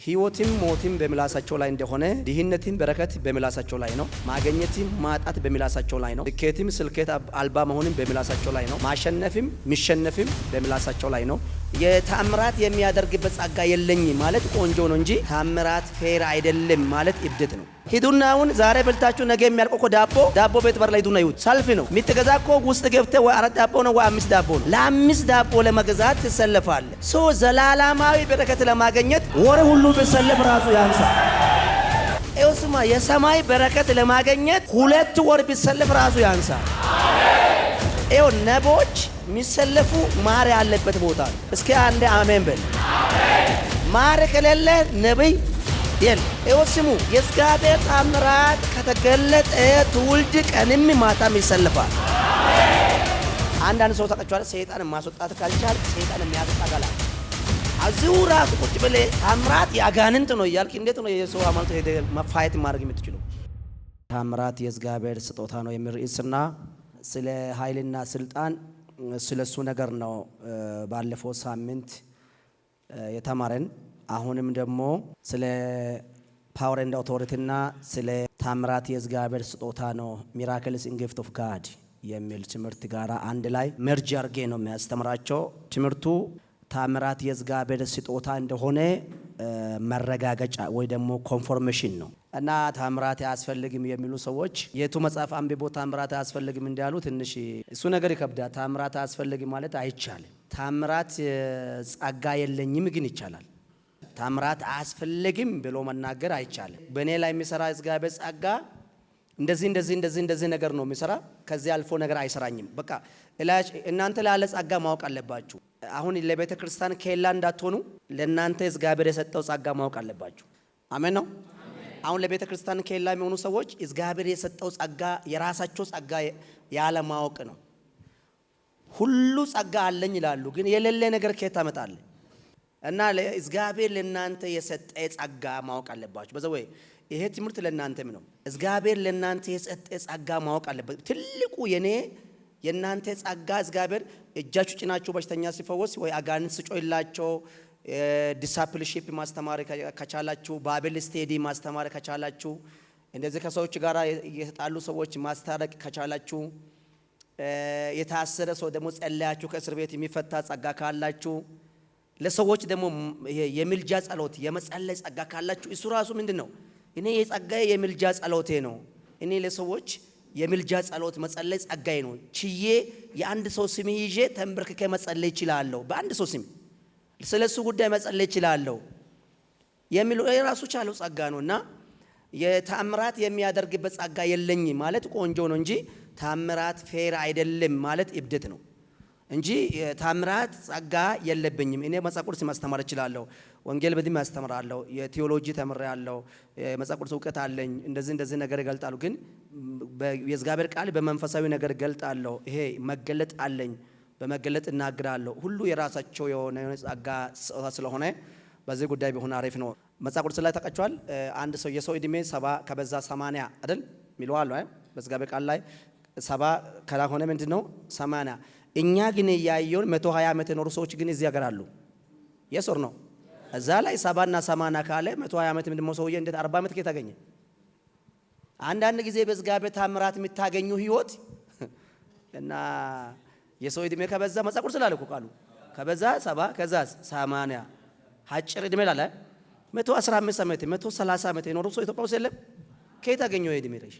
ሕይወትም ሞትም በምላሳቸው ላይ እንደሆነ ድህነትም በረከት በምላሳቸው ላይ ነው። ማግኘትም ማጣት በምላሳቸው ላይ ነው። ስኬትም ስኬት አልባ መሆንም በምላሳቸው ላይ ነው። ማሸነፍም ሚሸነፍም በምላሳቸው ላይ ነው። የተአምራት የሚያደርግበት ጸጋ የለኝ ማለት ቆንጆ ነው እንጂ ተአምራት ፌር አይደለም ማለት እብደት ነው። ሂዱና አሁን ዛሬ በልታችሁ ነገ የሚያልቀው እኮ ዳቦ ቤት በር ላይ ሂዱና ይሁት ሰልፍ ነው የምትገዛ እኮ ውስጥ ገብተህ ወይ 4 ዳቦ ነው ወይ 5 ዳቦ ነው። ለ5 ዳቦ ለመግዛት ትሰለፋለህ። ዘላለማዊ በረከት ለማግኘት ወር ሁሉ ብትሰለፍ ራሱ ያንሳል። ኤውስማ የሰማይ በረከት ለማግኘት 2 ወር ብትሰለፍ ራሱ ያንሳል። ኤው ነቦች የሚሰለፉ ማር ያለበት ቦታ ነው። እስኪ አንዴ አሜን በል። ማር ከሌለ ነብይ የል ኤውስሙ የእግዚአብሔር ተአምራት ከተገለጠ ትውልድ ቀንም ማታም ይሰለፋል። አንዳንድ ሰው ተቀጫዋል። ሰይጣን ማስወጣት ካልቻል ሰይጣን የሚያስጣጋላ አዚሁ ራሱ ቁጭ ብለህ ተአምራት ያጋንንት ነው እያልክ እንዴት ነው የሰው አማልቶ ሄደ መፋየት ማድረግ የምትችለው? ተአምራት የእግዚአብሔር ስጦታ ነው የሚል ርዕስና ስለ ኃይልና ስልጣን ስለሱ ነገር ነው ባለፈው ሳምንት የተማረን። አሁንም ደግሞ ስለ ፓወር ኤንድ አውቶሪቲና ስለ ተአምራት የእግዚአብሔር ስጦታ ነው ሚራክልስ ኢን ጊፍት ኦፍ ጋድ የሚል ትምህርት ጋር አንድ ላይ መርጅ አድርጌ ነው የሚያስተምራቸው። ትምህርቱ ተአምራት የእግዚአብሔር ስጦታ እንደሆነ መረጋገጫ ወይ ደግሞ ኮንፎርሜሽን ነው እና ተአምራት አያስፈልግም የሚሉ ሰዎች የቱ መጽሐፍ አንብቦ ተአምራት አያስፈልግም እንዲያሉ ትንሽ እሱ ነገር ይከብዳል። ተአምራት አያስፈልግም ማለት አይቻልም። ተአምራት ጸጋ የለኝም ግን ይቻላል። ተአምራት አያስፈልግም ብሎ መናገር አይቻልም። በእኔ ላይ የሚሰራ እግዚአብሔር ጸጋ እንደዚህ ነገር ነው የሚሰራ። ከዚህ አልፎ ነገር አይሰራኝም። በቃ እናንተ ላለ ጸጋ ማወቅ አለባችሁ። አሁን ለቤተ ክርስቲያን ኬላ እንዳትሆኑ ለእናንተ እግዚአብሔር የሰጠው ጸጋ ማወቅ አለባችሁ። አሜን ነው። አሁን ለቤተ ክርስቲያን ኬላ የሚሆኑ ሰዎች እግዚአብሔር የሰጠው ጸጋ የራሳቸው ጸጋ ያለ ማወቅ ነው። ሁሉ ጸጋ አለኝ ይላሉ፣ ግን የሌለ ነገር ከየት ታመጣለህ? እና እግዚአብሔር ለእናንተ የሰጠ ጸጋ ማወቅ አለባችሁ። በዛ ወይ ይሄ ትምህርት ለእናንተም ነው። እግዚአብሔር ለእናንተ የሰጠ ጸጋ ማወቅ አለበት። ትልቁ የእናንተ ጸጋ እግዚአብሔር እጃችሁ ጭናችሁ በሽተኛ ሲፈወስ ወይ አጋንንት ሲጮህላቸው ዲሳፕልሺፕ ማስተማር ከቻላችሁ፣ ባይብል ስቴዲ ማስተማር ከቻላችሁ፣ እንደዚህ ከሰዎች ጋር የተጣሉ ሰዎች ማስታረቅ ከቻላችሁ፣ የታሰረ ሰው ደግሞ ጸልያችሁ ከእስር ቤት የሚፈታ ጸጋ ካላችሁ፣ ለሰዎች ደግሞ የምልጃ ጸሎት የመጸለይ ጸጋ ካላችሁ እሱ ራሱ ምንድነው? እኔ የጸጋዬ የምልጃ ጸሎቴ ነው። እኔ ለሰዎች የምልጃ ጸሎት መጸለይ ጸጋዬ ነው። ችዬ የአንድ ሰው ስም ይዤ ተንበርክኬ መጸለይ ይችላልው። በአንድ ሰው ስም ስለሱ ጉዳይ መጸለይ ይችላልው የሚሉ የራሱ ቻለው ጸጋ ነውና የተአምራት የሚያደርግበት ጸጋ የለኝ ማለት ቆንጆ ነው እንጂ ተአምራት ፌር አይደለም ማለት እብደት ነው እንጂ ተአምራት ጸጋ የለብኝም። እኔ መጽሐፍ ቅዱስ ማስተማር እችላለሁ፣ ወንጌል በደንብ አስተምራለሁ፣ የቴዎሎጂ ተምሬያለሁ፣ መጽሐፍ ቅዱስ ዕውቀት አለኝ፣ እንደዚህ ነገር እገልጣለሁ። ግን የእግዚአብሔር ቃል በመንፈሳዊ ነገር እገልጣለሁ። ይሄ መገለጥ አለኝ፣ በመገለጥ እናገራለሁ። ሁሉ የራሳቸው የሆነ ጸጋ ስለሆነ በዚህ ጉዳይ ቢሆን አሪፍ ነው። መጽሐፍ ቅዱስ ላይ ተቀጭቷል። አንድ ሰው የሰው እድሜ 70 ከበዛ 80 አይደል ሚለዋል አይደል? በእግዚአብሔር ቃል ላይ 70 ከሆነ ምንድነው 80። እኛ ግን ያየውን 120 ዓመት የኖሩ ሰዎች ግን እዚህ ሀገር አሉ። የሶር ነው እዛ ላይ 70 እና 80 ካለ 120 ዓመት ምንድነው ሰውዬ እንዴት 40 ዓመት ከየት አገኘ? አንዳንድ ጊዜ በእግዚአብሔር ተአምራት የምታገኙ ህይወት እና የሰው እድሜ ከበዛ መጽሐፍ ቅዱስ ስላለ እኮ ቃሉ ከበዛ 70 ከዛ 80 አጭር እድሜ ላለ 115 ዓመት 130 ዓመት የኖሩ ሰው ኢትዮጵያ ውስጥ የለም። ከየት አገኘው እድሜ ለሽ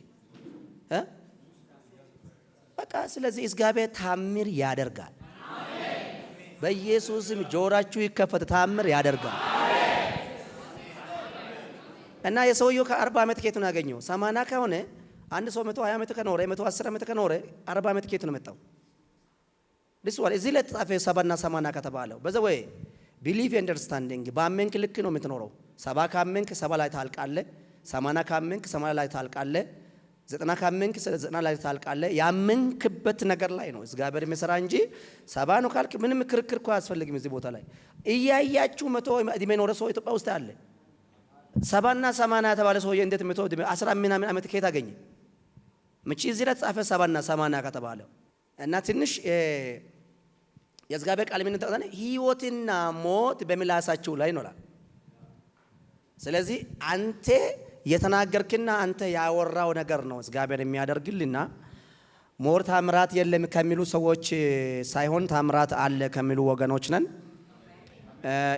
በቃ። ስለዚህ እግዚአብሔር ታምር ያደርጋል። አሜን። በኢየሱስም ጆሮአችሁ ይከፈት፣ ታምር ያደርጋል። እና የሰውየው ከ40 ዓመት ከየት ነው ያገኘው? 80 ከሆነ አንድ ሰው 120 ዓመት ከኖረ 110 ዓመት ከኖረ 40 ዓመት ከየት ነው መጣው? ዲስዋል እዚህ ላይ ተጻፈ 70 እና 80 ከተባለው በዛ ወይ ቢሊቭ አንደርስታንዲንግ ባመንክ ልክ ነው የምትኖረው። 70 ካመንክ 70 ላይ ታልቃለህ። 80 ካመንክ 80 ላይ ታልቃለህ። 90 ካመንክ 90 ላይ ታልቃለህ። ያመንክበት ነገር ላይ ነው እግዚአብሔር የሚሰራ እንጂ 70 ነው ካልክ ምንም ክርክር እኮ አያስፈልግም። እዚህ ቦታ ላይ እያያችሁ 100 እድሜ ኖረ ሰው ኢትዮጵያ ውስጥ አለ። 70 እና 80 የተባለ ሰው እንዴት 100 እድሜ 10 ምናምን ዓመት ከየት አገኘ? ምቺ እዚህ ላይ ተጻፈ 70 እና 80 ከተባለው እና ትንሽ የእግዚአብሔር ቃል ምን ተጠቅሰነ? ሕይወትና ሞት በምላሳችሁ ላይ ነው። ስለዚህ አንተ የተናገርክና አንተ ያወራው ነገር ነው እግዚአብሔር የሚያደርግልና ሞር ታምራት የለም ከሚሉ ሰዎች ሳይሆን ታምራት አለ ከሚሉ ወገኖች ነን።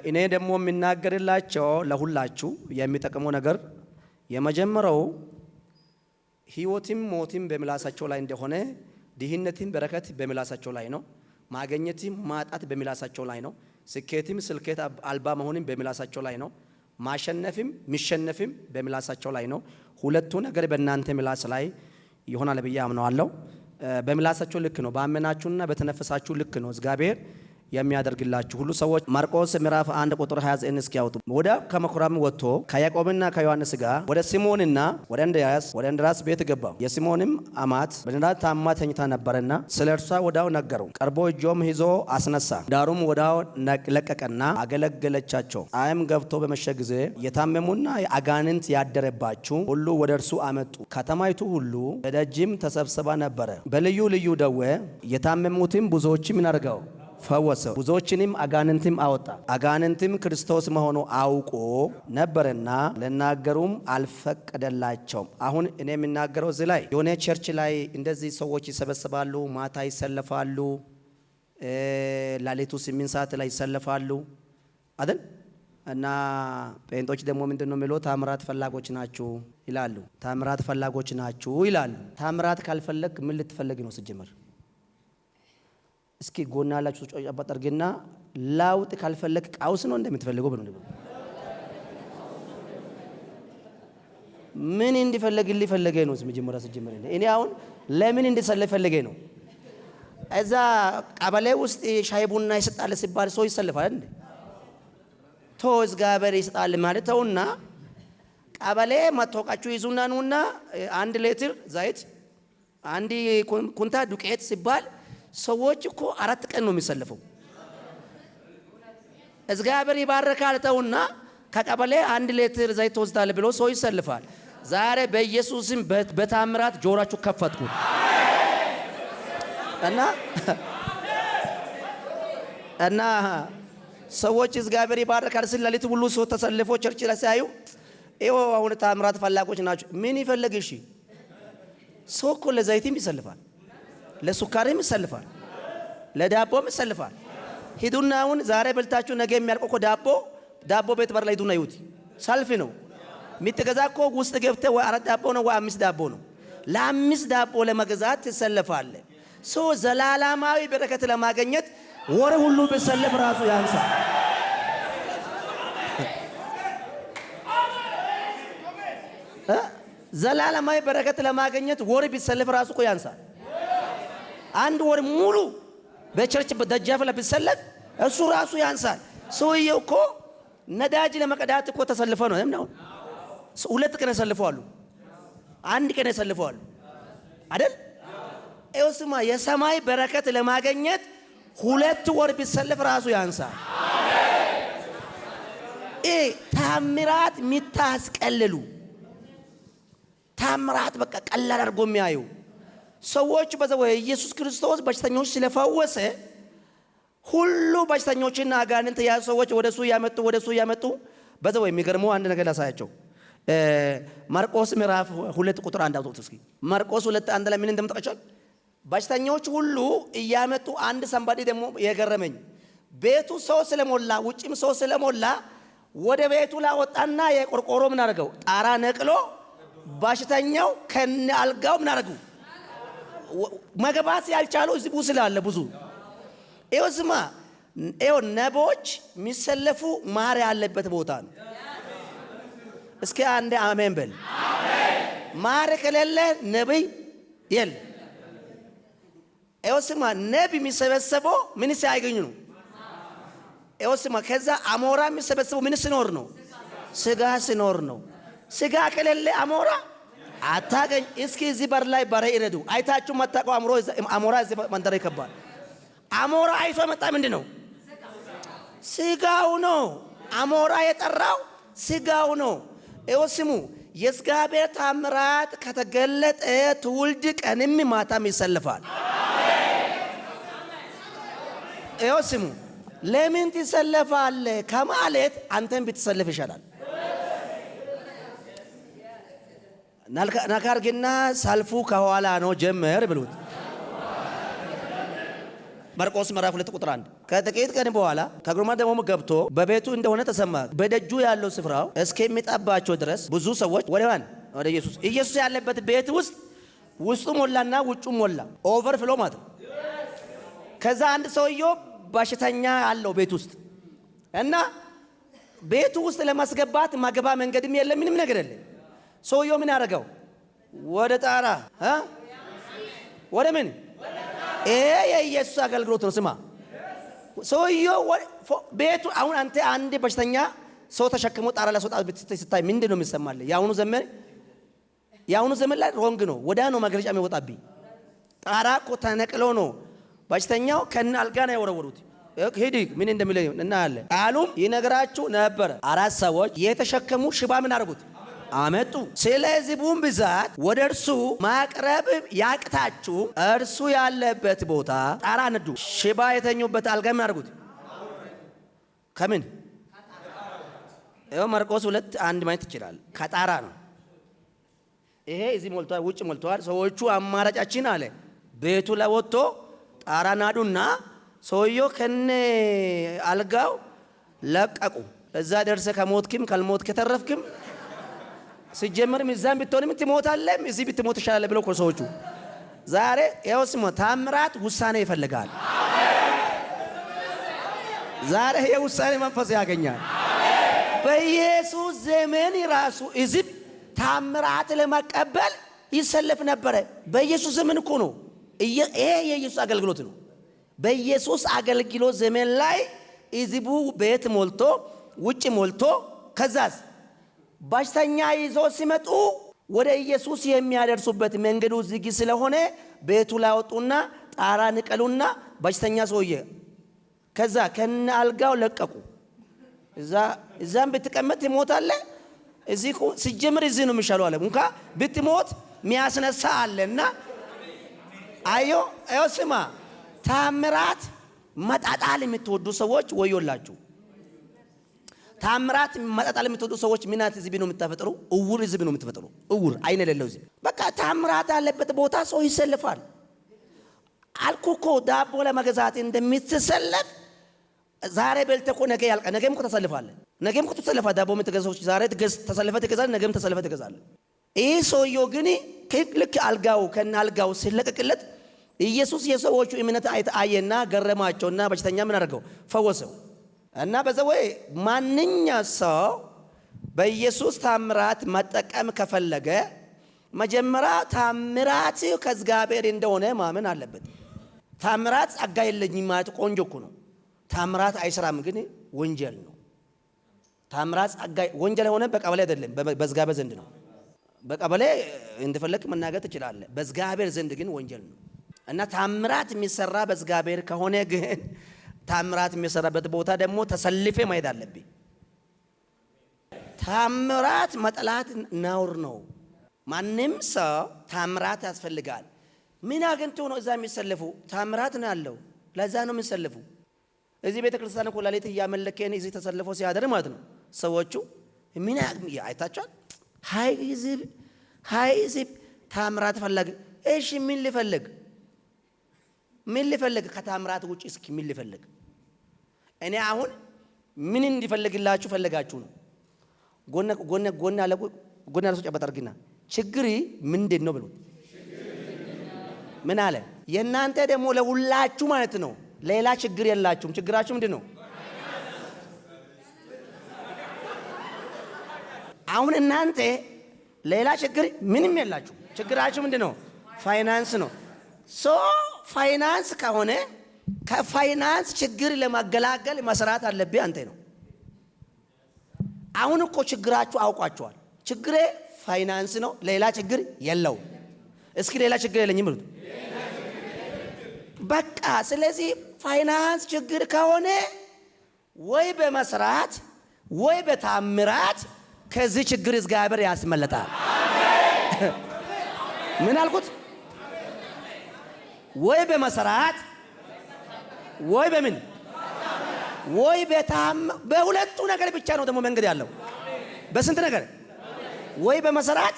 እኔ ደግሞ የምናገርላቸው ለሁላችሁ የሚጠቅመው ነገር የመጀመሪያው ሕይወትም ሞትም በምላሳቸው ላይ እንደሆነ ድህነትም በረከት በምላሳቸው ላይ ነው። ማግኘትም ማጣት በምላሳቸው ላይ ነው። ስኬትም ስኬት አልባ መሆንም በምላሳቸው ላይ ነው። ማሸነፍም ሚሸነፍም በምላሳቸው ላይ ነው። ሁለቱ ነገር በእናንተ ምላስ ላይ ይሆናል ብዬ አምነዋለሁ። በምላሳቸው ልክ ነው፣ ባመናችሁና በተነፈሳችሁ ልክ ነው እግዚአብሔር የሚያደርግላችሁ ሁሉ ሰዎች ማርቆስ ምዕራፍ 1 ቁጥር 29 እስኪያወጡ ወደ ከመኩራም ወጥቶ ከያዕቆብና ከዮሐንስ ጋር ወደ ሲሞንና ወደ እንድርያስ ቤት ገባ። የሲሞንም አማት በድንጋይ ታማ ተኝታ ነበርና ስለ እርሷ ወዳው ነገረው። ቀርቦ እጆም ይዞ አስነሳ። ዳሩም ወዳው ለቀቀና አገለገለቻቸው። ፀሐይም ገብቶ በመሸ ጊዜ የታመሙና አጋንንት ያደረባቸው ሁሉ ወደ እርሱ አመጡ። ከተማይቱ ሁሉ በደጅም ተሰብስባ ነበረ። በልዩ ልዩ ደዌ የታመሙትም ብዙዎችም አድርገው ፈወሰው። ብዙዎችንም አጋንንትም አወጣ። አጋንንትም ክርስቶስ መሆኑ አውቆ ነበርና ለናገሩም አልፈቀደላቸውም። አሁን እኔ የምናገረው እዚህ ላይ የሆነ ቸርች ላይ እንደዚህ ሰዎች ይሰበሰባሉ፣ ማታ ይሰለፋሉ፣ ሌሊቱ 8 ሰዓት ላይ ይሰለፋሉ አይደል? እና ጴንጦች ደግሞ ምንድነው የሚለው? ታምራት ፈላጎች ናችሁ ይላሉ። ታምራት ፈላጎች ናችሁ ይላሉ። ታምራት ካልፈለግ ምን ልትፈልግ ነው ሲጀመር? እስኪ ጎና ያላችሁ አባጠርግና ላውጥ ካልፈለክ ቃውስ ነው እንደምትፈልገው ብሎ ምን እንዲፈልግልኝ ፈለገ ነው መጀመሪያ ሲጀመር እኔ አሁን ለምን እንዲሰለፍ ፈለገ ነው? እዛ ቀበሌ ውስጥ ሻይ ቡና ይሰጣል ሲባል ሰው ይሰልፋል እንዴ? ቶዝ ጋበር ይሰጣል ማለት ተውና ቀበሌ መተወቃችሁ ይዙና ነውና 1 ሊትር ዘይት 1 ኩንታ ዱቄት ሲባል ሰዎች እኮ 4 ቀን ነው የሚሰልፈው። እግዚአብሔር ይባርካል ተውና ከቀበሌ 1 ሊትር ዘይት ወስዳለ ብሎ ሰው ይሰልፋል። ዛሬ በኢየሱስም በታምራት ጆሮአችሁ ከፈትኩ እና ሰዎች እግዚአብሔር ይባርካል ስለሊት ሁሉ ሰው ተሰልፎ ቸርች ላይ ሲያዩ ይኸው አሁን ታምራት ፈላጎች ናቸው። ምን ይፈልግ? እሺ ሰው እኮ ለዘይትም ይሰልፋል፣ ለሱካርም ይሰልፋል፣ ለዳቦም ይሰልፋል። ሂዱና አሁን ዛሬ በልታችሁ ነገ የሚያልቀው እኮ ዳቦ ቤት በር ላይ ሂዱና ይዩት። ሰልፍ ነው የሚትገዛ እኮ ውስጥ ገብተህ ወይ 4 ዳቦ ነው ወይ 5 ዳቦ ነው። ለ5 ዳቦ ለመግዛት ትሰልፋለ። ሰው ዘላለማዊ በረከት ለማግኘት ወር ሁሉ ቢሰልፍ ራሱ ያንሳል። ዘላለማዊ በረከት ለማግኘት ወር ቢሰልፍ ራሱ እኮ ያንሳል። 1 ወር ሙሉ በቸርች በደጃፍ ላይ ቢሰለፍ እሱ ራሱ ያንሳል። ሰውየው እኮ ነዳጅ ለመቀዳት እኮ ተሰልፈ ነው ነው 2 ቀን ተሰልፈዋል፣ 1 ቀን ተሰልፈዋል አይደል? እውስማ የሰማይ በረከት ለማግኘት 2 ወር ቢሰልፍ ራሱ ያንሳል። ታምራት ሚታስቀልሉ ታምራት በቃ ቀላል አድርጎ የሚያዩ ሰዎች በዛው ኢየሱስ ክርስቶስ በሽተኞች ስለፈወሰ ሁሉ በሽተኞችና አጋንንት ያዙ ሰዎች ወደሱ ያመጡ በዛው የሚገርመው አንድ ነገር ላሳያቸው። ማርቆስ ምዕራፍ 2 ቁጥር 1 አውጡት እስኪ። ማርቆስ 2:1 ላይ ምን እንደምጠቀቻል? በሽተኞች ሁሉ እያመጡ አንድ ሰንባዲ ደግሞ የገረመኝ ቤቱ ሰው ስለሞላ ውጭም ሰው ስለሞላ ወደ ቤቱ ላወጣና የቆርቆሮ ምን አደረገው? ጣራ ነቅሎ በሽተኛው ከነ አልጋው ምን አደረጉ? መግባት ያልቻለው እዚህ ብዙ ስላለ ብዙ ስማ ነቦች የሚሰለፉ ማር ያለበት ቦታ ነው። እስኪ አንዴ አሜን በል። ማር ከሌለ ነብይ የለ። ስማ ነብይ የሚሰበሰበው ምን ሲያገኙ ነው? ስማ ከዛ አሞራ የሚሰበሰበው ምን ሲኖር ነው? ስጋ ሲኖር ነው። ስጋ ከሌለ አሞራ አታገኝ። እስኪ እዚህ በር ላይ በሬ ይረዱ አይታችሁ መጣቀው አሞራ እዚህ መንደር ይከባል። አሞራ አይቶ መጣ ምንድን ነው? ስጋው ነው። አሞራ የጠራው ስጋው ነው። ስሙ የእግዚአብሔር ታምራት ከተገለጠ ትውልድ ቀንም ማታም ይሰልፋል። ስሙ ለምን ትሰለፋለህ ከማለት አንተን ብትሰለፍ ይሻላል። ነካርግና ሰልፉ ከኋላ ነው ጀመር ብሉት። ማርቆስ ምዕራፍ 2 ቁጥር 1 ከጥቂት ቀን በኋላ ከግርማ ደግሞ ገብቶ በቤቱ እንደሆነ ተሰማ። በደጁ ያለው ስፍራው እስከሚጠባቸው ድረስ ብዙ ሰዎች ወደ ኢየሱስ ያለበት ቤት ውስጡ ሞላና ውጩ ሞላ። ኦቨርፍሎ ማለት ነው። ከዛ አንድ ሰውየው በሽተኛ አለው ቤት ውስጥ እና ቤቱ ውስጥ ለማስገባት ማገባ መንገድም የለም፣ ምንም ነገር የለም። ሰውየው ምን ያደርገው? ወደ ጣራ ወደ ምን? ይሄ የኢየሱስ አገልግሎት ነው። ስማ ሰውየው ቤቱ አሁን አንተ አንድ በሽተኛ ሰው ተሸክሞ ጣራ ላይ ወጣ ስታይ ምንድን ነው የሚሰማልህ? የአሁኑ ዘመን ላይ ሮንግ ነው። ወዳ ነው መግለጫ የሚወጣብኝ። ጣራ እኮ ተነቅሎ ነው በሽተኛው ከነ አልጋ ነው ያወረወሩት። ሄዲ ምን እንደሚለኝ እናያለን። ቃሉም ይነግራችሁ ነበር። 4 ሰዎች የተሸከሙ ሽባ ምን አደረጉት? አመጡ። ስለዚህ ቡም ብዛት ወደ እርሱ ማቅረብ ያቅታችሁ እርሱ ያለበት ቦታ ጣራ ነዱ። ሽባ የተኙበት አልጋ ምን አደረጉት? ከምን? ማርቆስ 2:1 ማየት ይችላል። ከጣራ ነው። ይሄ እዚህ ሞልቷል፣ ውጭ ሞልቷል። ሰዎቹ አማራጫችን አለ ቤቱ ላይ ወጥቶ ጣራ ናዱና ሰውየው ከነ አልጋው ለቀቁ። እዛ ደርሰ ከሞትክም ካልሞት ከተረፍክም ሲጀመርም እዛም ብትሆንም ትሞታለህ፣ እዚህ ብትሞት ይሻላል ብለው ሰዎቹ ዛሬ ያውስሞ ታምራት ውሳኔ ይፈልጋል። ዛሬ የውሳኔ መንፈስ ያገኛል። በኢየሱስ ዘመን ራሱ እዚህ ታምራት ለመቀበል ይሰለፍ ነበረ። በኢየሱስ ዘመን እኮ ነው። ይሄ የኢየሱስ አገልግሎት ነው። በኢየሱስ አገልግሎት ዘመን ላይ ህዝቡ ቤት ሞልቶ ውጭ ሞልቶ ከዛስ በሽተኛ ይዞ ሲመጡ ወደ ኢየሱስ የሚያደርሱበት መንገዱ ዝግ ስለሆነ ቤቱ ላይ ወጡና ጣራ ንቀሉና በሽተኛ ሰውዬ ከዛ ከነ አልጋው ለቀቁ። እዛም ብትቀመጥ ትሞታለህ። እዚህ ሲጀምር እዚህ ነው የሚሻለው አለ። እንኳ ብትሞት የሚያስነሳ አለና አዮ ስማ ታምራት መጣጣል የምትወዱ ሰዎች ወዮላችሁ። ታምራት መጣጣል የምትወዱ ሰዎች ምናት ህዝብ ነው የምትፈጥሩ? እውር ህዝብ ነው የምትፈጥሩ። እውር አይነ የሌለው ህዝብ። በቃ ታምራት ያለበት ቦታ ሰው ይሰልፋል። አልኩኮ ዳቦ ለመገዛት እንደምትሰለፍ ዛሬ በልተህ እኮ ነገ ያልቃል። ነገም እኮ ተሰልፋለህ። ነገም እኮ ተሰልፋለህ። ዳቦ የምትገዛው ዛሬ ተሰልፈህ ትገዛለህ፣ ነገም ተሰልፈህ ትገዛለህ። ይህ ሰውየው ግን ልክ አልጋው ከነ አልጋው ሲለቀቅለት ኢየሱስ የሰዎቹ እምነት አየና ገረማቸውና በሽተኛ ምን አደረገው? ፈወሰው። እና በዛ ወይ ማንኛ ሰው በኢየሱስ ታምራት መጠቀም ከፈለገ መጀመሪያ ታምራት ከእግዚአብሔር እንደሆነ ማመን አለበት። ታምራት ጸጋ የለኝም ማለት ቆንጆ እኮ ነው። ታምራት አይሰራም ግን ወንጀል ነው። ታምራት ጸጋ ወንጀል ሆነ በቀበሌ አይደለም፣ በእግዚአብሔር ዘንድ ነው። በቀበሌ እንደፈለክ መናገር ትችላለህ፣ በእግዚአብሔር ዘንድ ግን ወንጀል ነው። እና ታምራት የሚሰራ በእግዚአብሔር ከሆነ ግን ታምራት የሚሰራበት ቦታ ደግሞ ተሰልፌ ማየት አለብኝ። ታምራት መጠላት ነውር ነው። ማንም ሰው ታምራት ያስፈልጋል። ምን አግኝቶ ነው እዛ የሚሰልፉ? ታምራት ነው ያለው፣ ለዛ ነው የሚሰልፉ። እዚህ ቤተክርስቲያን እኮ ሌሊት እያመለከን እዚህ ተሰልፎ ሲያደር ማለት ነው። ሰዎቹ ምን አይታችኋል? ሃይ ህዝብ ታምራት ፈለግ። እሺ ምን ሊፈልግ ከታምራት ውጭ? እስኪ ምን ሊፈልግ? እኔ አሁን ምን እንዲፈልግላችሁ ፈለጋችሁ ነው? ጎና ለሰው ጨበጥ አድርግና ችግሪ ምንድን ነው ብሉት። ምን አለ? የእናንተ ደግሞ ለሁላችሁ ማለት ነው ሌላ ችግር የላችሁም። ችግራችሁ ምንድን ነው? አሁን እናንተ ሌላ ችግር ምንም የላችሁ። ችግራችሁ ምንድን ነው? ፋይናንስ ነው። ፋይናንስ ከሆነ ከፋይናንስ ችግር ለማገላገል መስራት አለብህ አንተ ነው። አሁን እኮ ችግራችሁ አውቋቸዋል። ችግሬ ፋይናንስ ነው፣ ሌላ ችግር የለው። እስኪ ሌላ ችግር የለኝም ብሉት። በቃ ስለዚህ ፋይናንስ ችግር ከሆነ ወይ በመስራት ወይ በታምራት ከዚህ ችግር እግዚአብሔር ያስመለጣል። ምን አልኩት? ወይ በመስራት ወይ በምን ወይ በሁለቱ ነገር ብቻ ነው ደግሞ መንገድ ያለው። በስንት ነገር? ወይ በመስራት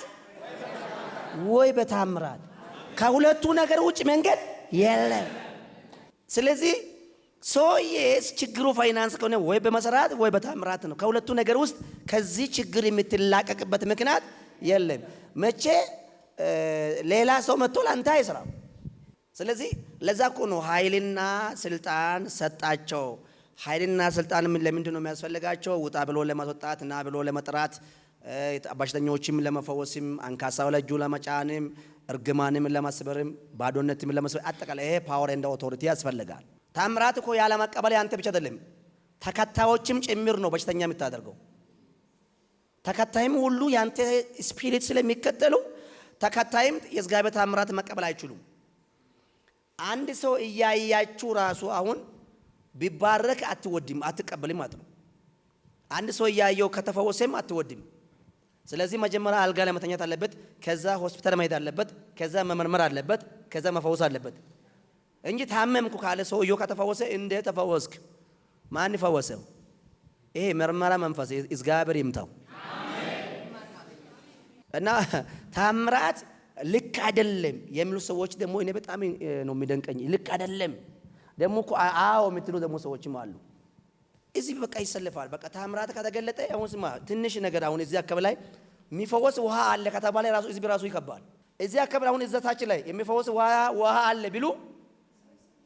ወይ በታምራት። ከሁለቱ ነገር ውጭ መንገድ የለም። ስለዚህ ሰውዬስ ችግሩ ፋይናንስ ከሆነ ወይ በመሰራት ወይ በታምራት ነው። ከሁለቱ ነገር ውስጥ ከዚህ ችግር የምትላቀቅበት ምክንያት የለም። መቼ ሌላ ሰው መጥቶ ላንተ አይሰራም። ስለዚህ ለዛ እኮ ነው ኃይልና ስልጣን ሰጣቸው። ኃይልና ስልጣን ለምንድን ነው የሚያስፈልጋቸው? ውጣ ብሎ ለማስወጣት፣ ና ብሎ ለመጥራት፣ በሽተኞችም ለመፈወስም፣ አንካሳው ለእጁ ለመጫንም፣ እርግማንም ለማስበርም፣ ባዶነትም ለመስበር፣ አጠቃላይ ይሄ ፓወር ኤንድ ኦቶሪቲ ያስፈልጋል። ታምራት እኮ ያለ መቀበል ያንተ ብቻ አይደለም፣ ተከታዮችም ጭምር ነው በሽተኛ የምታደርገው። ተከታይም ሁሉ ያንተ ስፒሪት ስለሚከተሉ ተከታይም የእግዚአብሔር ታምራት መቀበል አይችሉም። አንድ ሰው እያያችሁ ራሱ አሁን ቢባረክ አትወድም፣ አትቀበልም ማለት ነው። አንድ ሰው እያየው ከተፈወሰም አትወድም። ስለዚህ መጀመሪያ አልጋ ላይ መተኛት አለበት፣ ከዛ ሆስፒታል መሄድ አለበት፣ ከዛ መመርመር አለበት፣ ከዛ መፈወስ አለበት እንጂ ታመምኩ ካለ ሰውየው ከተፈወሰ እንደ ተፈወስክ ማን ፈወሰው? ይሄ መርመራ መንፈስ እግዚአብሔር ይምታው። እና ታምራት ልክ አይደለም የሚሉ ሰዎች ደግሞ እኔ በጣም ነው የሚደንቀኝ። ልክ አይደለም ደግሞ እኮ አዎ የምትሉ ደግሞ ሰዎችም አሉ። እዚህ በቃ ይሰልፋል። በቃ ታምራት ከተገለጠ አሁን ስማ ትንሽ ነገር አሁን እዚህ አካባቢ ላይ የሚፈወስ ውሃ አለ ከተባለ ራሱ እዚህ ራሱ ይከባል። እዚህ አካባቢ አሁን እዛታችን ላይ የሚፈወስ ውሃ አለ ቢሉ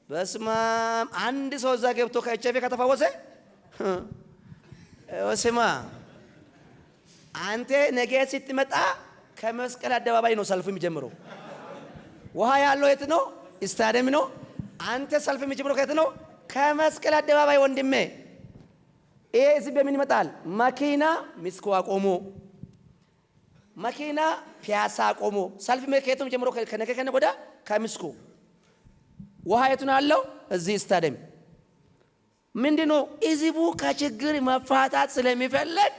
በስማም አንድ ሰው እዛ ገብቶ ከኤችአይቪ ከተፈወሰ ስማ አንተ ነገ ስትመጣ ከመስቀል አደባባይ ነው ሰልፍ የሚጀምረው። ውሃ ያለው የት ነው? ስታዲየም ነው። አንተ ሰልፍ የሚጀምረው ከየት ነው? ከመስቀል አደባባይ ወንድሜ። ይሄ እዚህ በምን ይመጣል? መኪና ሚስኮ አቆሞ፣ መኪና ፒያሳ አቆሞ ሰልፍ ከየት ነው የሚጀምረው? ከነገ ወዲያ ከሚስኮ። ውሃ የት ነው ያለው? እዚህ ስታዲየም። ምንድነው? ህዝቡ ከችግር መፋታት ስለሚፈልግ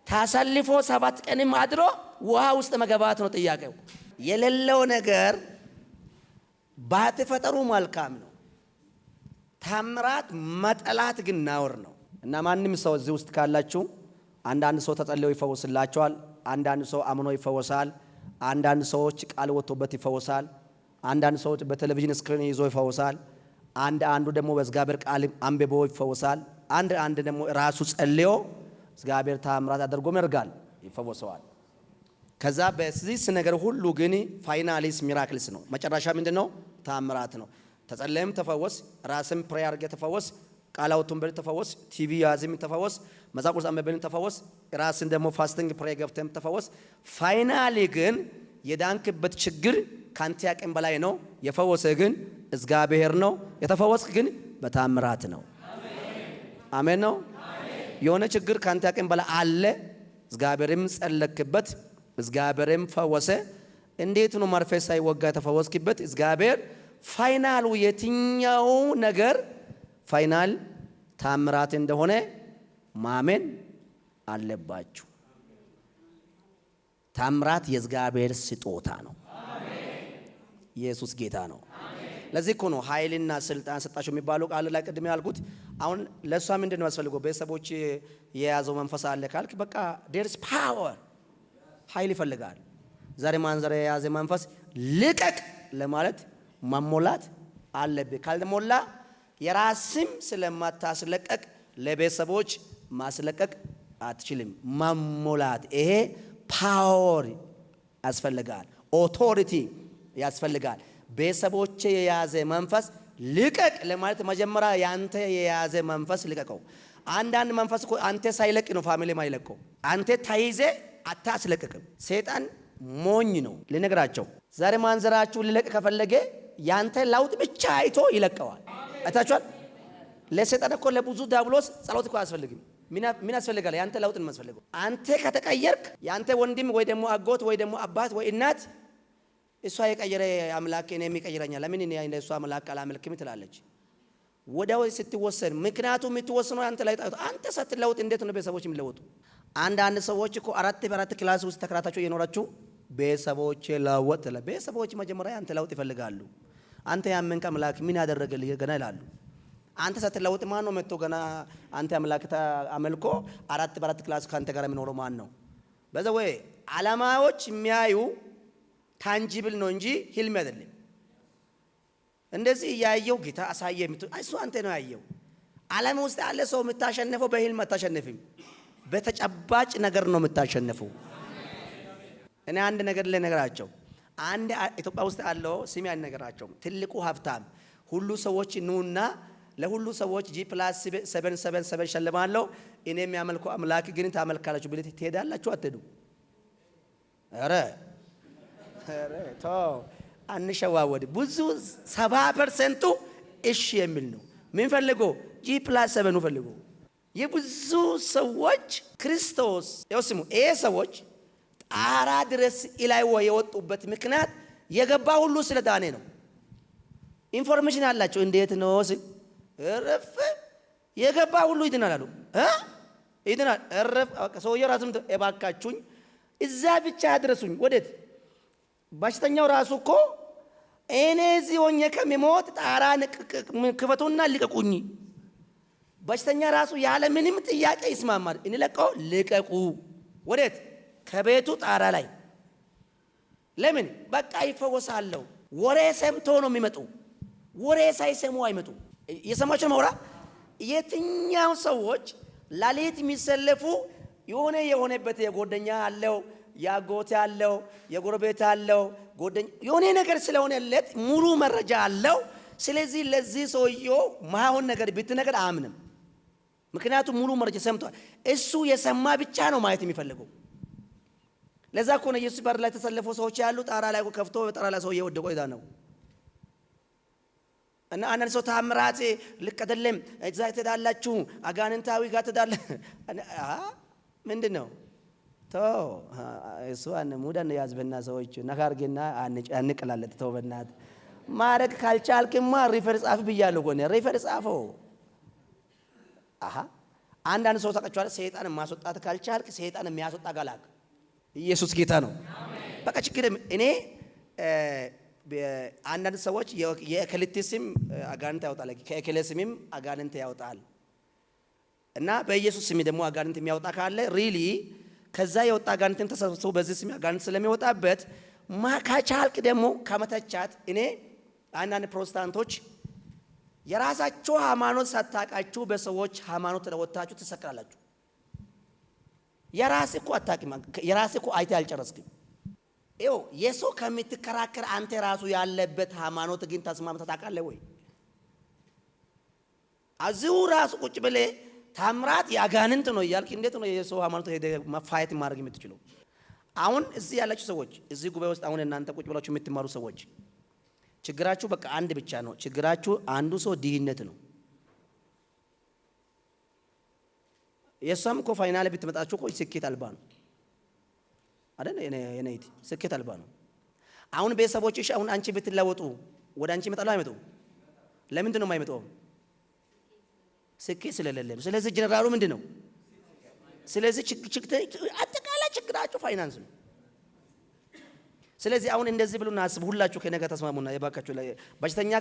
ታሰልፎ 7 ቀንም አድሮ ውሃ ውስጥ መገባት ነው ጥያቄው። የሌለው ነገር ባትፈጠሩ መልካም ነው። ታምራት መጠላት ግን ናውር ነው። እና ማንም ሰው እዚህ ውስጥ ካላችሁ አንዳንድ ሰው ተጸልዮ ይፈወስላቸዋል። አንዳንድ ሰው አምኖ ይፈወሳል። አንዳንድ ሰዎች ቃል ወጥቶበት ይፈወሳል። አንዳንድ ሰዎች በቴሌቪዥን ስክሪን ይዞ ይፈወሳል። አንዱ ደግሞ በእግዚአብሔር ቃል አንብቦ ይፈወሳል። አንድ ደግሞ ራሱ ጸልዮ እግዚአብሔር ታምራት አድርጎ መርጋል ይፈወሰዋል። ከዛ በዚህ ነገር ሁሉ ግን ፋይናሊስ ሚራክልስ ነው። መጨረሻ ምንድነው? ታምራት ነው። ተጸለየም ተፈወስ፣ ራስም ፕሬ አድርገ ተፈወስ፣ ቃል አውጥተም ተፈወስ፣ ቲቪ ያዝም ተፈወስ፣ መጽሐፍ ቅዱስ አንብበን ተፈወስ፣ ራስን ደግሞ ፋስቲንግ ፕሬ ገብተም ተፈወስ። ፋይናሊ ግን የዳንክበት ችግር ካንተ ያቀም በላይ ነው። የፈወሰ ግን እግዚአብሔር ነው። የተፈወስክ ግን በታምራት ነው። አሜን ነው። የሆነ ችግር ካንተ ያቀም በላይ አለ። እግዚአብሔርም ጸለክበት፣ እግዚአብሔርም ፈወሰ። እንዴት ነው መርፌ ሳይወጋ ተፈወስክበት? እግዚአብሔር ፋይናሉ የትኛው ነገር ፋይናል ታምራት እንደሆነ ማመን አለባችሁ። ታምራት የእግዚአብሔር ስጦታ ነው። ኢየሱስ ጌታ ነው። ለዚህ እኮ ነው ኃይልና ስልጣን ሰጣቸው የሚባለው ቃል ላይ ቅድም ያልኩት። አሁን ለሷ ምንድነው ያስፈልገው? ቤተሰቦች የያዘው መንፈስ አለ ካልክ በቃ ዴርስ ፓወር ኃይል ይፈልጋል። ዛሬ ማንዘር የያዘ መንፈስ ልቀቅ ለማለት መሞላት አለብህ። ካልሞላ የራስም ስለማታስለቀቅ ለቤተሰቦች ማስለቀቅ አትችልም። መሞላት ይሄ ፓወር ያስፈልጋል። ኦቶሪቲ ያስፈልጋል። ቤተሰቦች የያዘ መንፈስ ልቀቅ ለማለት መጀመሪያ ያንተ የያዘ መንፈስ ልቀቀው። አንዳንድ መንፈስ እኮ አንተ ሳይለቅ ነው ፋሚሊ ማይለቀው። አንተ ታይዘ አታስለቅቅም። ሰይጣን ሞኝ ነው። ልነግራቸው ዛሬ ማንዘራችሁ ልለቅ ከፈለገ ያንተ ለውጥ ብቻ አይቶ ይለቀዋል። አይታችኋል? ለሰይጣን እኮ ለብዙ ዲያብሎስ ጸሎት እኮ አያስፈልግም። ምን ያስፈልጋል? ያንተ ለውጥ ነው የሚያስፈልገው። አንተ ከተቀየርክ ያንተ ወንድም ወይ ደግሞ አጎት ወይ ደግሞ አባት ወይ እናት እሷ የቀየረ አምላክ እኔ የሚቀይረኛል ለምን እኔ እንደሷ አምላክ አላመልክም ትላለች። ወዳው ስትወሰን ምክንያቱም የምትወሰነው አንተ ላይ አንተ ሳትለውጥ እንዴት ነው ቤተሰቦች የሚለወጡ? አንዳንድ ሰዎች እኮ በአራት ክላስ ውስጥ ተከራታቸው እየኖራችሁ ቤተሰቦች ለወጥ ቤተሰቦች መጀመሪያ አንተ ለውጥ ይፈልጋሉ። አንተ ያመንከ አምላክ ምን ያደረገልህ ገና ይላሉ። አንተ ሳትለውጥ ማን ነው መጥቶ ገና አንተ አምላክ አመልኮ በአራት ክላስ ካንተ ጋር የሚኖረው ማን ነው? በዛ ወይ ዓላማዎች የሚያዩ ታንጂብል ነው እንጂ ህልም አይደለም። እንደዚህ እያየው ጌታ አሳየ የምትል እሱ አንተ ነው ያየው። ዓለም ውስጥ ያለ ሰው የምታሸንፈው በህልም አታሸንፍም፣ በተጨባጭ ነገር ነው የምታሸንፈው። እኔ አንድ ነገር ልነግራቸው። አንድ ኢትዮጵያ ውስጥ ያለው ስም ያልነገራቸው ትልቁ ሀብታም ሁሉ ሰዎች ኑና ለሁሉ ሰዎች G+777 ሸልማለሁ እኔ የሚያመልከው አምላክ ግን ታመልካላችሁ ብለህ ትሄዳላችሁ አትሄዱ? ኧረ ተው አንሸዋወድ። ብዙ 70% እሺ የሚል ነው። ምን ፈልጎ G+7 ፈልጎ የብዙ ሰዎች ክርስቶስ ያውስሙ ይሄ ሰዎች ጣራ ድረስ ኢላይዋ የወጡበት ምክንያት የገባ ሁሉ ስለ ዳኔ ነው። ኢንፎርሜሽን አላቸው። እንዴት ነው እረፍ የገባ ሁሉ ይድናል አሉ ይድናል። እረፍ ሰውየው ራሱም እባካችሁኝ እዛ ብቻ ያድረሱኝ። ወዴት? በሽተኛው ራሱ እኮ እኔ እዚህ ሆኜ ከሚሞት ጣራ ክፈቱና ልቀቁኝ። በሽተኛ ራሱ ያለ ምንም ጥያቄ ይስማማል። እንለቀው ልቀቁ። ወዴት? ከቤቱ ጣራ ላይ። ለምን? በቃ ይፈወሳለሁ። ወሬ ሰምቶ ነው የሚመጡ። ወሬ ሳይሰሙ አይመጡ። የሰማችሁ ማውራ የትኛው ሰዎች ላሊት የሚሰለፉ የሆነበት የጓደኛ አለው ያጎት ያለው የጎረቤት አለው ጎደኛ የሆነ ነገር ስለሆነለት ሙሉ መረጃ አለው። ስለዚህ ለዚህ ሰውየው ማይሆን ነገር ብትነገር አያምንም። ምክንያቱም ሙሉ መረጃ ሰምቷል። እሱ የሰማ ብቻ ነው ማየት የሚፈልገው። ለዛ እኮ ነው ኢየሱስ በር ላይ ተሰለፈው ሰዎች ያሉ ጣራ ላይ ከፍቶ ጣራ ላይ ሰውየው ወደቆ ይዳ ነው። እና አንድ ሰው ታምራት ልክ አይደለም እዛ ትሄዳላችሁ አጋንንታዊ ጋር ትዳለ ምንድነው? ተው እሱ ሙዳን ያዝበና ሰዎች ነካርገና አንቀላለጥ። ተው በእናት ማረግ ካልቻልክማ ሪፈር ጻፍ ብያለሁ። ጎኔ ሪፈር ጻፈው። አንዳንድ ሰው ተቀጫለ ሰይጣን ማስወጣት ካልቻልክ ሰይጣን የሚያስወጣ ጋላክ ኢየሱስ ጌታ ነው። በቃ ችግር እኔ አንዳንድ ሰዎች የእከሊቲስም አጋንንት ያወጣል ከእከለስምም አጋንንት ያወጣል። እና በኢየሱስ ስም ደግሞ አጋንንት የሚያወጣ ካለ ሪሊ ከዛ የወጣ አጋንንትም ተሰብስቦ በዚህ ስም አጋንንት ስለሚወጣበት ማካቻልክ ደግሞ ከመተቻት እኔ አንዳንድ ፕሮቴስታንቶች የራሳቸው ሃይማኖት ሳታቃችሁ በሰዎች ሃይማኖት ተወጣችሁ ተሰክራላችሁ። የራስህ እኮ አታውቅም። የራስህ እኮ አይተህ አልጨረስክም። ይኸው የሰው ከምትከራከር አንተ ራሱ ያለበት ሃይማኖት ግን ተስማምተህ ታውቃለህ ወይ? አዚሁ ራሱ ቁጭ ብለህ ታምራት ያጋንንት ነው እያልክ እንዴት ነው የሰው ሃይማኖት ሄደ ማፋየት ማድረግ የምትችለው? አሁን እዚህ ያላችሁ ሰዎች እዚህ ጉባኤ ውስጥ አሁን እናንተ ቁጭ ብላችሁ የምትማሩ ሰዎች ችግራችሁ በቃ አንድ ብቻ ነው። ችግራችሁ አንዱ ሰው ድህነት ነው። የሷም እኮ ፋይናል ብትመጣችሁ እኮ ስኬት አልባ ነው አይደል? የኔት ስኬት አልባ ነው። አሁን ቤተሰቦችሽ አሁን አንቺ ብትለወጡ ወደ አንቺ ይመጣሉ አይመጡ? ለምንድን ነው የማይመጣው? ስኬት ስለሌለ ነው። ስለዚህ ጀነራሉ ምንድን ነው? ስለዚህ አጠቃላይ ችግራችሁ ፋይናንስ ነው። ስለዚህ አሁን እንደዚህ ብሉና አስቡ። ሁላችሁ ከነገ ተስማሙና የባካችሁ በሽተኛ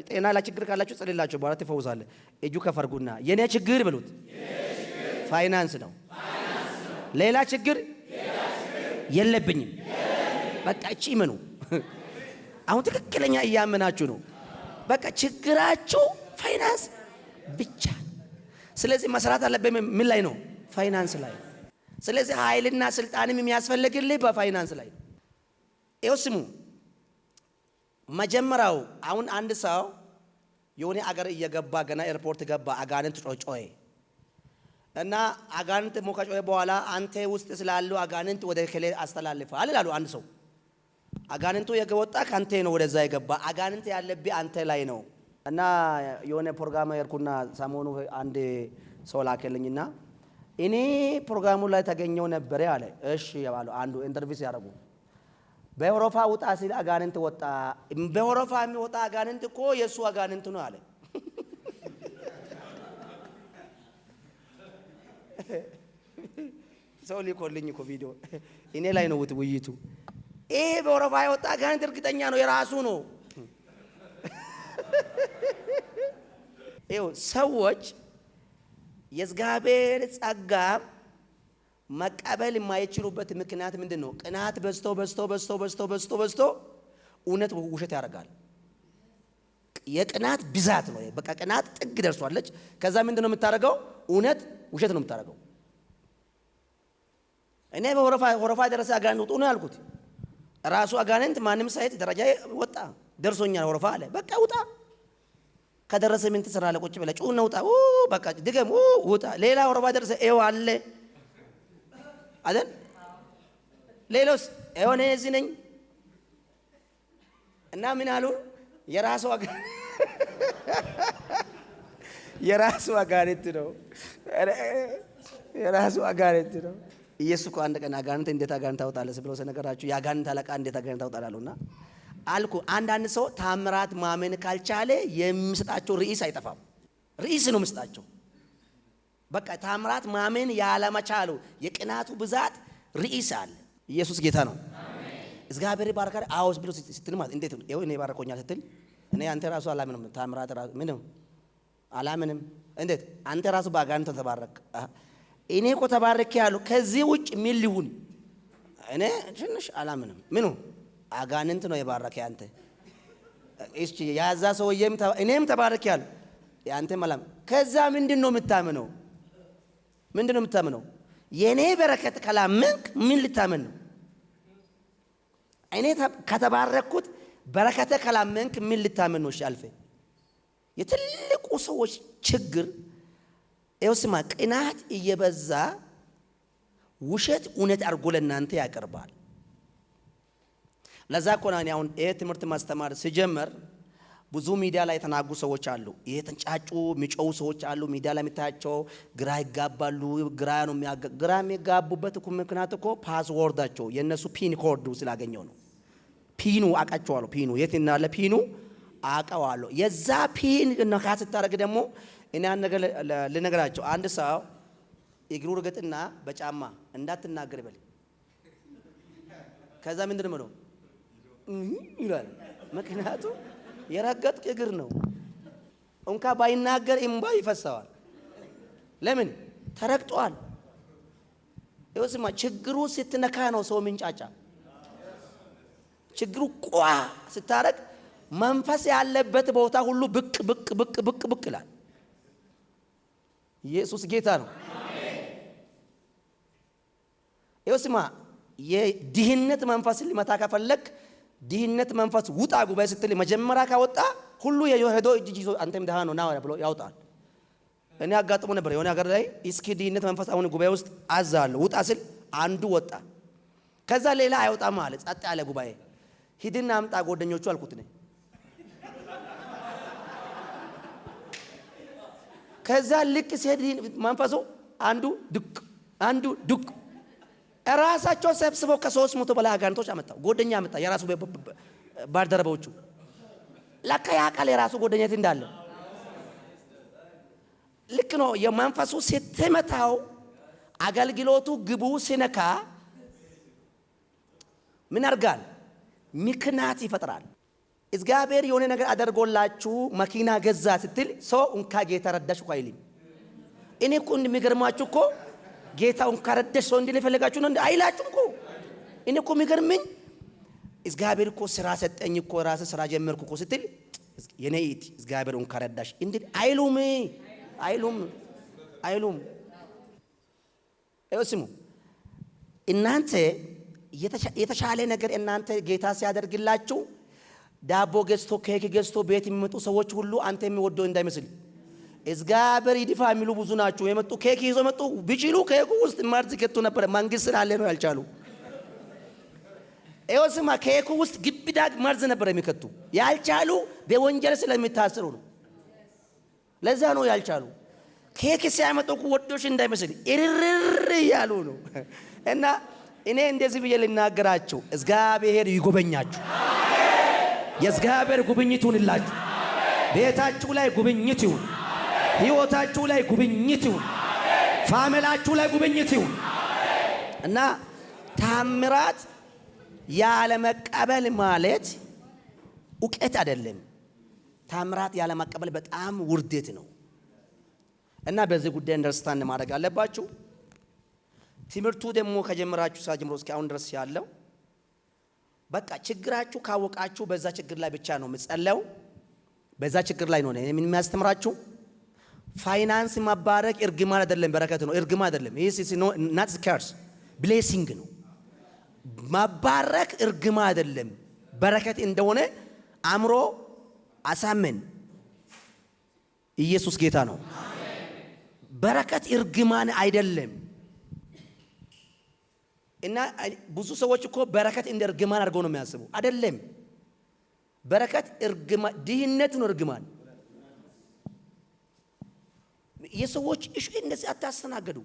ጤና ላይ ችግር ካላችሁ ጸልላችሁ በኋላ ትፈውሳለህ። እጁ ከፈርጉና የኔ ችግር ብሉት ፋይናንስ ነው። ሌላ ችግር የለብኝም። በቃ እቺ ምኑ አሁን ትክክለኛ እያመናችሁ ነው። በቃ ችግራችሁ ፋይናንስ ብቻ። ስለዚህ መስራት አለበት ምን ላይ ነው? ፋይናንስ ላይ። ስለዚህ ኃይልና ስልጣንም የሚያስፈልግልህ በፋይናንስ ላይ ነው። ይኸው ስሙ። መጀመሪያው አሁን አንድ ሰው የሆነ አገር እየገባ ገና ኤርፖርት ገባ፣ አጋንንት ጮጮዬ እና አጋንንት ሞካጮዬ በኋላ አንተ ውስጥ ስላለው አጋንንት ወደ ከሌ አስተላልፈዋል ይላሉ። አንድ ሰው አጋንንቱ የገወጣ ካንተ ነው ወደዛ የገባ አጋንንት ያለብህ አንተ ላይ ነው። እና የሆነ ፕሮግራም ያርኩና ሰሞኑ አንድ ሰው ላከልኝና እኔ ፕሮግራሙ ላይ ተገኘው ነበር አለ። እሺ ያባለው አንዱ ኢንተርቪው ያደርጉ በአውሮፓ ወጣ ሲል አጋንንት ወጣ። በአውሮፓ የሚወጣ አጋንንት እኮ የሱ አጋንንት ነው አለ። ሰው ሊኮልኝ እኮ ቪዲዮ እኔ ላይ ነው ውይይቱ። ይሄ በአውሮፓ የወጣ አጋንንት እርግጠኛ ነው የራሱ ነው። ይኸው ሰዎች የእግዚአብሔር ጸጋ መቀበል የማይችሉበት ምክንያት ምንድነው? ቅናት በዝቶ እውነት ውሸት ያደርጋል። የቅናት ብዛት ነው። በቃ ቅናት ጥግ ደርሷለች። ከዛ ምንድነው የምታደርገው? እውነት ውሸት ነው የምታደርገው። እኔ በወረፋ ደረሰ አጋንንት ውጡ ነው ያልኩት። ራሱ አጋንንት ማንም ሳይት ደረጃ ወጣ። ደርሶኛል ወረፋ አለ። በቃ ውጣ። ከደረሰ ምን ትሰራለህ? ቁጭ ብለህ ጩኸና ውጣ። በቃ ድገም ውጣ። ሌላ ወረፋ ደረሰ ኤው አለ አይደል? ሌሎስ ኤው ነኝ እዚህ ነኝ እና ምን አሉ? የራሱ አጋንንት ነው። የራሱ አጋንንት ነው። ኢየሱስ እኮ አንድ ቀን አጋንንት እንዴት አጋንንት ታወጣለህ ብለው ሲነገራችሁ የአጋንንት አለቃ እንዴት አጋንንት ታወጣላለሁና አልኩ። አንዳንድ ሰው ታምራት ማመን ካልቻለ የሚሰጣቸው ርዕስ አይጠፋም። ርዕስ ነው መስጣቸው። በቃ ታምራት ማመን ያለመቻሉ የቅናቱ ብዛት ርዕስ አለ። ኢየሱስ ጌታ ነው። እግዚአብሔር ባርካሪ አውስ ብሎ ስትል ማለት እንዴት ነው? እኔ ባረኮኛል ስትል እኔ አንተ ራሱ አላምንም። ታምራት ራሱ ምንም አላምንም። እንዴት አንተ ራሱ በአጋንንት ተባረክ? እኔ እኮ ተባረክ ያሉ ከዚህ ውጭ ምን ሊሆን? እኔ ትንሽ አላምንም። ምኑ አጋንንት ነው የባረከ አንተ። እሺ ያዛ ሰውዬም እኔም ተባረክ ያሉ ያንተ መላም። ከዛ ምንድነው የምታምነው? ምንድነው የምታምነው? የኔ በረከት ካላመንክ ምን ልታመን ነው? እኔ ከተባረኩት በረከተ ካላመንክ ምን ልታመን ነው? እሺ አልፈ የትልቁ ሰዎች ችግር ኤውስማ ቅናት እየበዛ ውሸት እውነት አድርጎ ለእናንተ ያቀርባል። ለዛ እኮ ነው አሁን ይሄ ትምህርት ማስተማር ሲጀመር ብዙ ሚዲያ ላይ የተናጉ ሰዎች አሉ። ይሄ ተንጫጩ የሚጮው ሰዎች አሉ። ሚዲያ ላይ የምታያቸው ግራ ይጋባሉ። ግራ የሚጋቡበት ምክንያት እኮ ፓስወርዳቸው የነሱ ፒን ኮድ ስላገኘው ነው። ፒኑ አቃቸዋለሁ። ፒኑ የት እንዳለ ፒኑ አቃዋለሁ። የዛ ፒን ነካ ስታደርግ ደግሞ እኔ ነገር ልነግራቸው። አንድ ሰው እግሩ ርግጥና በጫማ እንዳትናገር ይበል። ከዛ ምንድነው ነው ይላል። ምክንያቱም የረገጥክ እግር ነው። እንኳ ባይናገር እምባ ይፈሳዋል። ለምን ተረግጧል? ይወስማ ችግሩ ስትነካ ነው ሰው ምንጫጫ። ችግሩ ቋ ስታረግ መንፈስ ያለበት ቦታ ሁሉ ብቅ ይላል። ኢየሱስ ጌታ ነው። ይወስማ የድህነት መንፈስ ሊመታ ከፈለክ ድህነት መንፈስ ውጣ ጉባኤ ስትል መጀመሪያ ካወጣ ሁሉ የሄዶ እጅ ይዞ አንተም ደሃ ነው ና ብሎ ያውጣል። እኔ አጋጥሞ ነበር የሆነ ሀገር ላይ እስኪ ድህነት መንፈስ አሁን ጉባኤ ውስጥ አዛለሁ ውጣ ስል አንዱ ወጣ። ከዛ ሌላ አይወጣም ማለት ጸጥ ያለ ጉባኤ። ሂድና አምጣ ጓደኞቹ አልኩት ነኝ። ከዛ ልክ ሲሄድ መንፈሱ አንዱ ዱቅ ራሳቸው ሰብስበው ከ300 በላይ አጋንንቶች አመጣው። ጎደኛ አመጣ የራሱ ባልደረቦቹ። ለካ ያቃለ የራሱ ጎደኛት እንዳለ ልክ ነው። የመንፈሱ ስትመታው አገልግሎቱ ግቡ ሲነካ ምን አርጋል? ምክንያት ይፈጥራል። እግዚአብሔር የሆነ ነገር አደርጎላችሁ መኪና ገዛ ስትል ሰው እንካ ጌታ ረዳሽ እኮ አይልም። እኔ እኮ እንደሚገርማችሁ እኮ ጌታውን ካረደሽ ሰው እንዲል የፈለጋችሁ ነው አይላችሁም እኮ። እኔ እኮ የሚገርምኝ እግዚአብሔር እኮ ስራ ሰጠኝ እኮ ራስ ስራ ጀመርኩ እኮ ስትል የኔ እግዚአብሔርን ካረዳሽ እንዲል አይሉም። ስሙ እናንተ የተሻለ ነገር እናንተ ጌታ ሲያደርግላችሁ ዳቦ ገዝቶ ኬክ ገዝቶ ቤት የሚመጡ ሰዎች ሁሉ አንተ የሚወደው እንዳይመስል። እግዚአብሔር ይድፋ የሚሉ ብዙ ናቸው። የመጡ ኬክ ይዞ መጡ። ቢችሉ ኬኩ ውስጥ መርዝ ከቶ ነበር። መንግስት ስላለ ነው ያልቻሉ። ኤውስማ ኬኩ ውስጥ ግብዳ መርዝ ነበር የሚከቱ ያልቻሉ በወንጀል ስለሚታሰሩ ነው። ለዛ ነው ያልቻሉ። ኬክ ሲያመጡ ወዶሽ እንዳይመስል እርር ያሉ ነው። እና እኔ እንደዚህ ብዬ ልናገራችሁ፣ እግዚአብሔር ይጎበኛችሁ። የእግዚአብሔር ጉብኝት ይሁንላችሁ። ቤታችሁ ላይ ጉብኝት ይሁን። ህይወታችሁ ላይ ጉብኝት ይሁን። ፋሚላችሁ ላይ ጉብኝት ይሁን። እና ታምራት ያለ መቀበል ማለት ዕውቀት አይደለም። ታምራት ያለ መቀበል በጣም ውርደት ነው። እና በዚህ ጉዳይ እንደርስታን ማድረግ አለባችሁ። ትምህርቱ ደግሞ ከጀመራችሁ ሰዓት ጀምሮ እስከ አሁን ድረስ ያለው በቃ ችግራችሁ ካወቃችሁ በዛ ችግር ላይ ብቻ ነው የምጸለው። በዛ ችግር ላይ ነው ምን የሚያስተምራችሁ። ፋይናንስ ማባረክ እርግማን አይደለም፣ በረከት ነው። እርግማን አይደለም። ይሄ not curse blessing ነው። ማባረክ እርግማን አይደለም፣ በረከት እንደሆነ አምሮ አሳመን። ኢየሱስ ጌታ ነው። በረከት እርግማን አይደለም። እና ብዙ ሰዎች እኮ በረከት እንደ እርግማን አድርገው ነው የሚያስቡ። አይደለም። በረከት እርግማን፣ ድህነት ነው እርግማን። የሰዎች እሺ እንደዚህ አታስተናገዱ።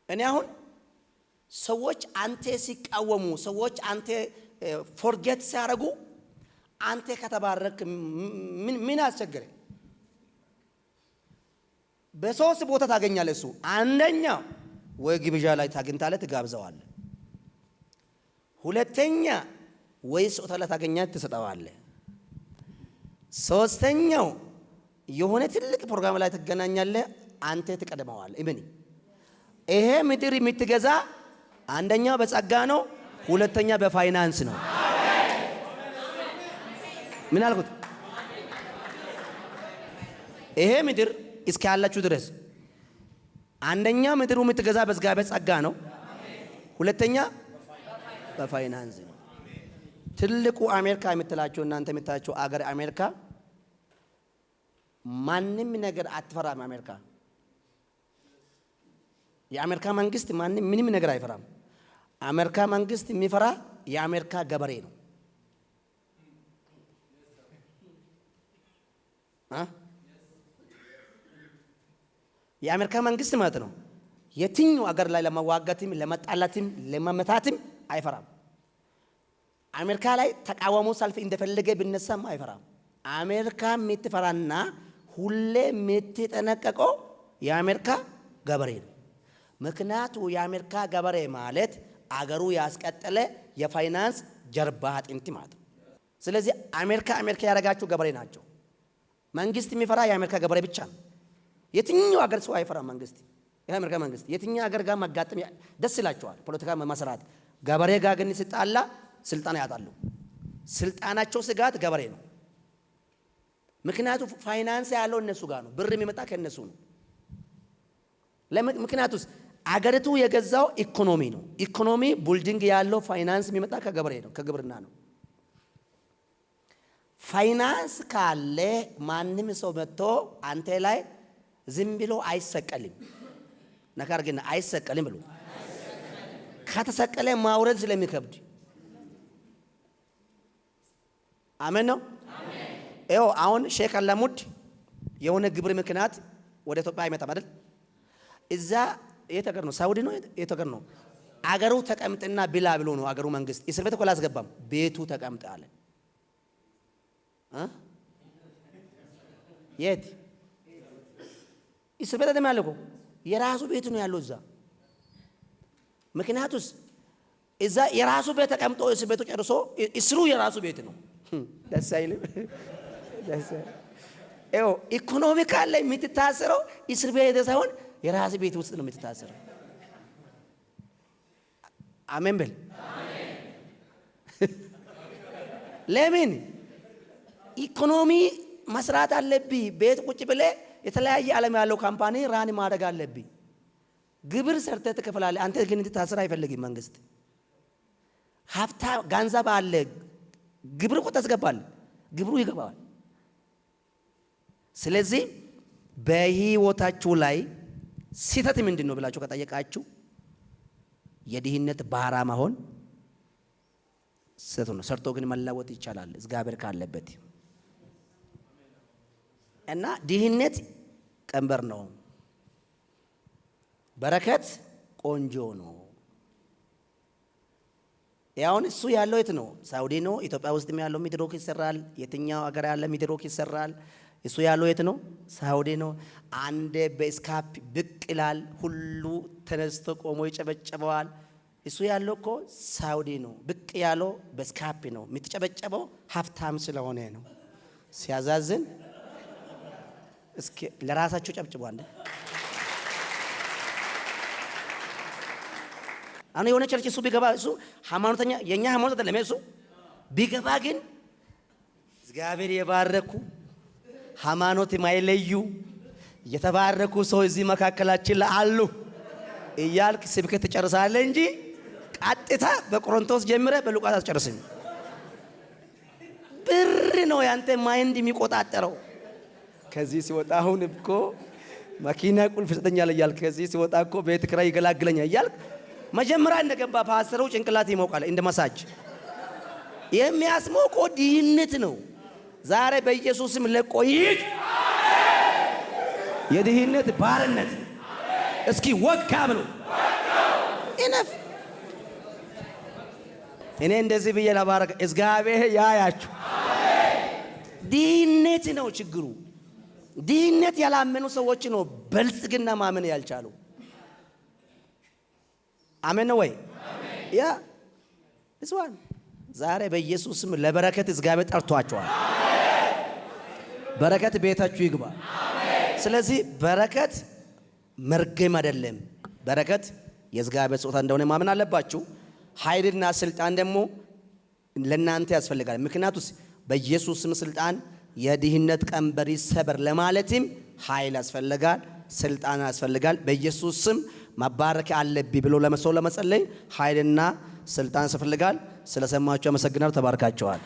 እኔ አሁን ሰዎች አንተ ሲቃወሙ፣ ሰዎች አንተ ፎርጌት ሲያደርጉ አንተ ከተባረክ ምን አስቸገረ? በሶስት ቦታ ታገኛለህ። እሱ አንደኛ ወይ ግብዣ ላይ ታገኝታለህ፣ ትጋብዘዋለህ። ሁለተኛ ወይ ስጦታ ላይ ታገኛለህ፣ ትሰጠዋለህ። ሶስተኛው የሆነ ትልቅ ፕሮግራም ላይ ትገናኛለህ፣ አንተ ትቀድመዋለህ። እመኒ ይሄ ምድር የምትገዛ አንደኛው በጸጋ ነው፣ ሁለተኛ በፋይናንስ ነው። ምን አልኩት? ይሄ ምድር እስከ ያላችሁ ድረስ አንደኛ ምድሩ የምትገዛ በጸጋ ነው፣ ሁለተኛ በፋይናንስ ነው። ትልቁ አሜሪካ የምትላቸው እናንተ የምታያቸው አገር አሜሪካ ማንም ነገር አትፈራም። አሜሪካ የአሜሪካ መንግስት ማንም ምንም ነገር አይፈራም። አሜሪካ መንግስት የሚፈራ የአሜሪካ ገበሬ ነው። የአሜሪካ መንግስት ማለት ነው የትኛው አገር ላይ ለመዋጋትም ለመጣላትም ለመመታትም አይፈራም። አሜሪካ ላይ ተቃዋሞ ሰልፍ እንደፈለገ ቢነሳም አይፈራም። አሜሪካ የምትፈራና ሁሌ የምትጠነቀቀው የአሜሪካ ገበሬ ነው። ምክንያቱ የአሜሪካ ገበሬ ማለት አገሩ ያስቀጠለ የፋይናንስ ጀርባ አጥንት ማለት ነው። ስለዚህ አሜሪካ ያደረጋችሁ ገበሬ ናቸው። መንግስት የሚፈራ የአሜሪካ ገበሬ ብቻ ነው። የትኛው አገር ሰው አይፈራም መንግስት። የአሜሪካ መንግስት የትኛው አገር ጋር መጋጠም ደስ ይላቸዋል፣ ፖለቲካ መሰራት። ገበሬ ጋር ግን ሲጣላ ስልጣን ያጣሉ። ስልጣናቸው ስጋት ገበሬ ነው። ምክንያቱ ፋይናንስ ያለው እነሱ ጋር ነው። ብር የሚመጣ ከነሱ ነው። ምክንያቱስ አገሪቱ የገዛው ኢኮኖሚ ነው። ኢኮኖሚ ቢልዲንግ ያለው ፋይናንስ የሚመጣ ከገበሬ ነው፣ ከግብርና ነው። ፋይናንስ ካለ ማንም ሰው መጥቶ አንተ ላይ ዝም ብሎ አይሰቀልም። ነገር ግን አይሰቀልም ብሎ ከተሰቀለ ማውረድ ስለሚከብድ አሜን ነው። ይኸው አሁን ሼክ አላሙድ የሆነ ግብር ምክንያት ወደ ኢትዮጵያ አይመጣም አይደል? እዛ የት ሀገር ነው? ሳውዲ ነው? የት ሀገር ነው? አገሩ ተቀምጥና ብላ ብሎ ነው አገሩ መንግስት። እስር ቤት እኮ አላስገባም፣ ቤቱ ተቀምጥ አለ። የት እስር ቤት አይደለም ያለው እኮ የራሱ ቤት ነው ያለው እዛ። ምክንያቱስ እዛ የራሱ ቤት ተቀምጦ እስር ቤቱ ጨርሶ እስሩ የራሱ ቤት ነው። ደስ አይልም? ይኸው ኢኮኖሚካል ላይ የምትታሰረው እስር ቤት ሳይሆን የራስ ቤት ውስጥ ነው የምትታሰረው። አሜን በል። ለምን ኢኮኖሚ መስራት አለብኝ። ቤት ቁጭ ብለህ የተለያየ ዓለም ያለው ካምፓኒ ራን ማድረግ አለብኝ። ግብር ሰርተህ ትከፍላለህ። አንተ ግን እንድታስር አይፈልግም መንግስት። ሀብታ ገንዘብ አለ፣ ግብር እኮ ታስገባለህ፣ ግብሩ ይገባል። ስለዚህ በህይወታችሁ ላይ ስህተት ምንድን ነው ብላችሁ ከጠየቃችሁ የድህነት ባራ መሆን ስህተት ነው። ሰርቶ ግን መለወጥ ይቻላል እግዚአብሔር ካለበት። እና ድህነት ቀንበር ነው፣ በረከት ቆንጆ ነው። ያውን እሱ ያለው የት ነው? ሳውዲ ነው? ኢትዮጵያ ውስጥም ያለው ሚድሮክ ይሰራል። የትኛው ሀገር ያለ ሚድሮክ ይሰራል? እሱ ያለው የት ነው? ሳውዲ ነው። አንዴ በስካፕ ብቅ ይላል፣ ሁሉ ተነስቶ ቆሞ ይጨበጨበዋል። እሱ ያለው እኮ ሳውዲ ነው። ብቅ ያለው በስካፕ ነው። የምትጨበጨበው ሀብታም ስለሆነ ነው። ሲያዛዝን። እስኪ ለራሳችሁ ጨብጭቡ አንዴ። አሁን የሆነ ቸርች እሱ ቢገባ እሱ ሃይማኖተኛ የኛ ሃይማኖት አይደለም እሱ ቢገባ ግን እግዚአብሔር የባረኩ ሃይማኖት የማይለዩ የተባረኩ ሰው እዚህ መካከላችን አሉ እያልክ ስብከት ትጨርሳለህ እንጂ ቀጥታ በቆሮንቶስ ጀምረ በሉቃስ አትጨርስም። ብር ነው ያንተ ማይንድ የሚቆጣጠረው። ከዚህ ሲወጣ አሁን እኮ መኪና ቁልፍ ሰጠኛል እያልክ ከዚህ ሲወጣ እኮ ቤት ኪራይ ይገላግለኛል እያልክ መጀመሪያ እንደገባ ፓስተሩ ጭንቅላት ይሞቃል እንደ መሳጅ። የሚያስሞቀው ድህነት ነው። ዛሬ በኢየሱስም ለቆ ይሂድ የድህነት ባርነት። እስኪ ወጋ ብሎ ኢነፍ እኔ እንደዚህ ብዬ ለባረከ እግዚአብሔር ያያችሁ። ድህነት ነው ችግሩ። ድህነት ያላመኑ ሰዎች ነው በልጽግና ማመን ያልቻሉ። አሜን ነው ወይ? ያ እስዋን ዛሬ በኢየሱስም ለበረከት እግዚአብሔር ጠርቷቸዋል። በረከት ቤታችሁ ይግባ። ስለዚህ በረከት መርገም አይደለም። በረከት የእግዚአብሔር ስጦታ እንደሆነ ማመን አለባችሁ። ኃይልና ስልጣን ደግሞ ለእናንተ ያስፈልጋል። ምክንያቱም በኢየሱስም ስልጣን የድህነት ቀንበር ይሰበር ለማለትም ኃይል ያስፈልጋል፣ ስልጣን ያስፈልጋል። በኢየሱስም መባረክ አለብኝ ብሎ ለመጸለይ ኃይልና ስልጣን ያስፈልጋል። ስለሰማችሁ አመሰግናለሁ። ተባርካችኋል።